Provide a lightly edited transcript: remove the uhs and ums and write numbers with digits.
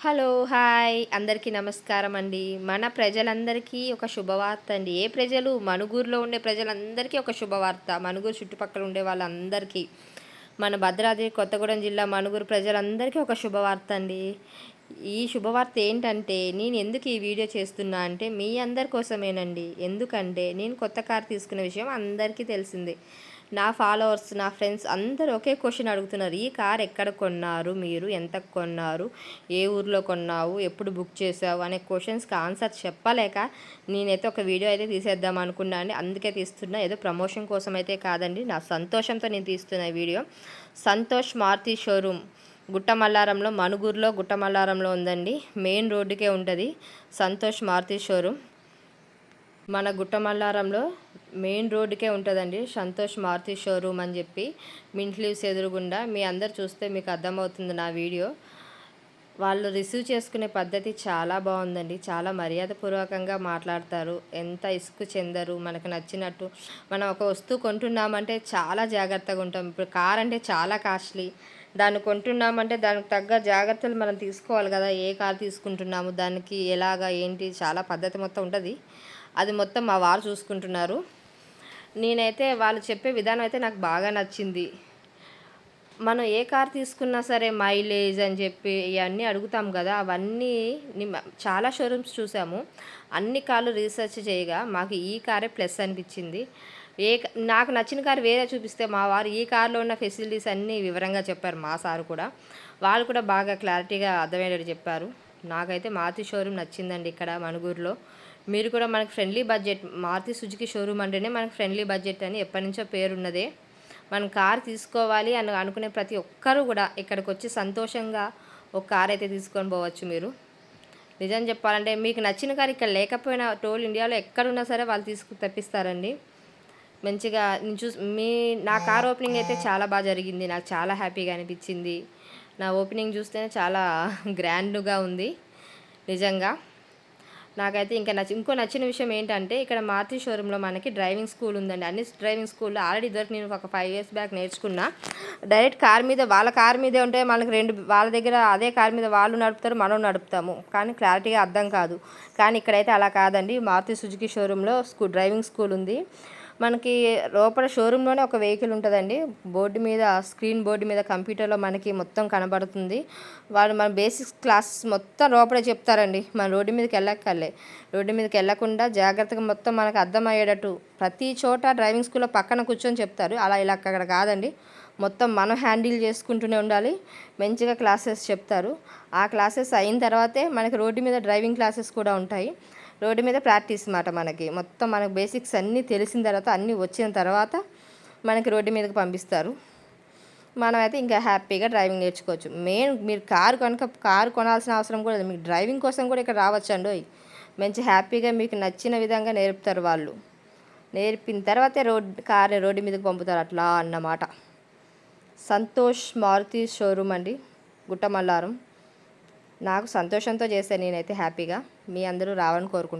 Hello hi అందరికీ నమస్కారం అండి. మన ప్రజలందరికీ ఒక శుభవార్త అండి. ఏ ప్రజలు మణుగూరులో ఉండే ప్రజలందరికీ ఒక శుభవార్త. మణుగూరు చుట్టుపక్కల ఉండే వాళ్ళందరికీ, మన భద్రాద్రి కొత్తగూడెం జిల్లా మణుగూరు ప్రజలందరికీ ఒక శుభవార్త అండి. ఈ శుభవార్త ఏంటంటే, నేను ఎందుకు ఈ వీడియో చేస్తున్నా అంటే మీ అందరి కోసమేనండి. ఎందుకంటే నేను కొత్త కార్ తీసుకున్న విషయం అందరికీ తెలిసిందే. నా ఫాలోవర్స్, నా ఫ్రెండ్స్ అందరూ ఒకే క్వశ్చన్ అడుగుతున్నారు. ఈ కార్ ఎక్కడ కొన్నారు మీరు? ఎంతకు కొన్నారు? ఏ ఊర్లో కొన్నావు? ఎప్పుడు బుక్ చేసావు? అనే క్వశ్చన్స్కి ఆన్సర్ చెప్పలేక నేనైతే ఒక వీడియో అయితే తీసేద్దాం అనుకున్నా అండి. అందుకే తీస్తున్నా. ఏదో ప్రమోషన్ కోసం అయితే కాదండి, నా సంతోషంతో నేను తీస్తున్న ఈ వీడియో. సంతోష్ మారుతి షోరూమ్ గుట్టమల్లారంలో, మణుగూరులో గుట్టమల్లారంలో ఉందండి. మెయిన్ రోడ్డుకే ఉంటుంది సంతోష్ మారుతి షోరూమ్. మన గుట్టమల్లారంలో మెయిన్ రోడ్డుకే ఉంటుందండి సంతోష్ మారుతి షోరూమ్ అని చెప్పి. మింట్ లీవ్స్ ఎదురుగుండా. మీ అందరు చూస్తే మీకు అర్థమవుతుంది నా వీడియో. వాళ్ళు రిసీవ్ చేసుకునే పద్ధతి చాలా బాగుందండి. చాలా మర్యాదపూర్వకంగా మాట్లాడతారు. ఎంత ఇసుకు చెందరు. మనకు నచ్చినట్టు మనం ఒక వస్తువు కొంటున్నామంటే చాలా జాగ్రత్తగా ఉంటాం. ఇప్పుడు కార్ అంటే చాలా కాస్ట్లీ. దాన్ని కొంటున్నామంటే దానికి తగ్గ జాగ్రత్తలు మనం తీసుకోవాలి కదా. ఏ కార్ తీసుకుంటున్నాము, దానికి ఎలాగా ఏంటి, చాలా పద్ధతి మొత్తం ఉంటుంది. అది మొత్తం మా వారు చూసుకుంటున్నారు. నేనైతే వాళ్ళు చెప్పే విధానం అయితే నాకు బాగా నచ్చింది. మనం ఏ కార్ తీసుకున్నా సరే మైలేజ్ అని చెప్పి ఇవన్నీ అడుగుతాం కదా. అవన్నీ చాలా షోరూమ్స్ చూసాము. అన్ని కార్లు రీసెర్చ్ చేయగా మాకు ఈ కారే ప్లస్ అనిపించింది. నాకు నచ్చిన కారు వేరే చూపిస్తే మా వారు ఈ కార్లో ఉన్న ఫెసిలిటీస్ అన్నీ వివరంగా చెప్పారు. మా సారు కూడా, వాళ్ళు కూడా బాగా క్లారిటీగా అర్థమయ్యేటట్టు చెప్పారు. నాకైతే మారుతి షోరూమ్ నచ్చిందండి ఇక్కడ మణుగూరులో. మీరు కూడా మనకు friendly budget, Maruti Suzuki showroom అంటేనే మనకు ఫ్రెండ్లీ బడ్జెట్ అని ఎప్పటి నుంచో పేరున్నదే. మనం కార్ తీసుకోవాలి అని అనుకునే ప్రతి ఒక్కరూ కూడా ఇక్కడికి వచ్చి సంతోషంగా ఒక కార్ అయితే తీసుకొని పోవచ్చు మీరు. నిజం చెప్పాలంటే మీకు నచ్చిన కార్ ఇక్కడ లేకపోయినా టోల్ ఇండియాలో ఎక్కడున్నా సరే వాళ్ళు తెప్పిస్తారండి. మంచిగా నా కార్ ఓపెనింగ్ అయితే చాలా బాగా జరిగింది. నాకు చాలా హ్యాపీగా అనిపించింది. నా ఓపెనింగ్ చూస్తేనే చాలా గ్రాండ్గా ఉంది నిజంగా. నాకైతే ఇంకో నచ్చిన విషయం ఏంటంటే, ఇక్కడ మారుతి షోరూంలో మనకి డ్రైవింగ్ స్కూల్ ఉందండి. అన్ని డ్రైవింగ్ స్కూల్లో ఆల్రెడీ ఇదివరకు నేను ఒక 5 years బ్యాక్ నేర్చుకున్నా. డైరెక్ట్ కార్ మీద, వాళ్ళ కార్ మీదే ఉంటే మనకి వాళ్ళ దగ్గర అదే కార్ మీద వాళ్ళు నడుపుతారు, మనం నడుపుతాము. కానీ క్లారిటీగా అర్థం కాదు. కానీ ఇక్కడైతే అలా కాదండి. మారుతి సుజుకి షోరూంలో డ్రైవింగ్ స్కూల్ ఉంది. మనకి లోపల షోరూంలోనే ఒక వెహికల్ ఉంటుందండి. స్క్రీన్ బోర్డు మీద కంప్యూటర్లో మనకి మొత్తం కనబడుతుంది. వాళ్ళు మన బేసిక్స్ క్లాసెస్ మొత్తం లోపలే చెప్తారండి. మన రోడ్డు మీదకి వెళ్ళకుండా జాగ్రత్తగా మొత్తం మనకు అర్థమయ్యేటట్టు ప్రతి చోట డ్రైవింగ్ స్కూల్లో పక్కన కూర్చొని చెప్తారు. ఇలా అక్కడ కాదండి. మొత్తం మనం హ్యాండిల్ చేసుకుంటూనే ఉండాలి. మంచిగా క్లాసెస్ చెప్తారు. ఆ క్లాసెస్ అయిన తర్వాతే మనకి రోడ్డు మీద డ్రైవింగ్ క్లాసెస్ కూడా ఉంటాయి. రోడ్డు మీద ప్రాక్టీస్ మాట. మనకు బేసిక్స్ అన్నీ తెలిసిన తర్వాత, అన్నీ వచ్చిన తర్వాత మనకి రోడ్డు మీదకి పంపిస్తారు. మనమైతే ఇంకా హ్యాపీగా డ్రైవింగ్ నేర్చుకోవచ్చు. మీరు కారు కొనాల్సిన అవసరం కూడా లేదు. మీకు డ్రైవింగ్ కోసం కూడా ఇక్కడ రావచ్చండి. మంచి హ్యాపీగా మీకు నచ్చిన విధంగా నేర్పుతారు వాళ్ళు. నేర్పిన తర్వాతే రోడ్డు మీదకి పంపుతారు అట్లా అన్నమాట. సంతోష్ మారుతి షోరూమ్ అండి, గుట్టమల్లారం. నాకు సంతోషంతో చేశాను నేనైతే హ్యాపీగా. మీ అందరూ రావాలని కోరుకుంటున్నాను.